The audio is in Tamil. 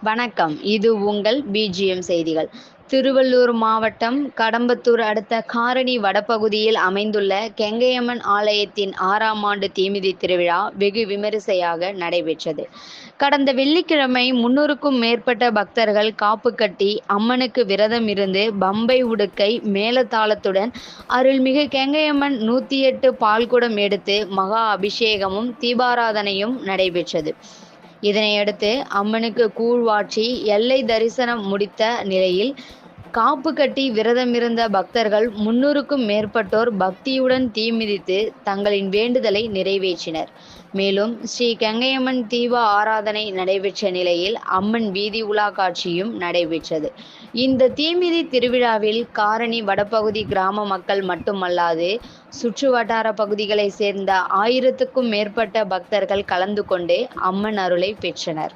வணக்கம். இது உங்கள் பிஜிஎம் செய்திகள். திருவள்ளூர் மாவட்டம் கடம்பத்தூர் அடுத்த காரணி வடபகுதியில் அமைந்துள்ள கெங்கையம்மன் ஆலயத்தின் 6ஆம் ஆண்டு தீமிதி திருவிழா வெகு விமரிசையாக நடைபெற்றது. கடந்த வெள்ளிக்கிழமை 300க்கும் மேற்பட்ட பக்தர்கள் காப்பு கட்டி அம்மனுக்கு விரதம் இருந்து பம்பை உடுக்கை மேளதாளத்துடன் அருள்மிகு கெங்கையம்மன் 108 பால்குடம் எடுத்து மகா அபிஷேகமும் தீபாராதனையும் நடைபெற்றது. இதனையடுத்து அம்மனுக்கு கூழ்வாற்றி எல்லை தரிசனம் முடித்த நிலையில் காப்பு கட்டி விரதமிருந்த பக்தர்கள் 300க்கும் மேற்பட்டோர் பக்தியுடன் தீமிதித்து தங்களின் வேண்டுதலை நிறைவேற்றினர். மேலும் ஸ்ரீ கெங்கையம்மன் தீப ஆராதனை நடைபெற்ற நிலையில் அம்மன் வீதி உலா காட்சியும் நடைபெற்றது. இந்த தீமிதி திருவிழாவில் காரணி வடபகுதி கிராம மக்கள் மட்டுமல்லாது சுற்று வட்டார பகுதிகளை சேர்ந்த 1000க்கும் மேற்பட்ட பக்தர்கள் கலந்து கொண்டு அம்மன் அருளை பெற்றனர்.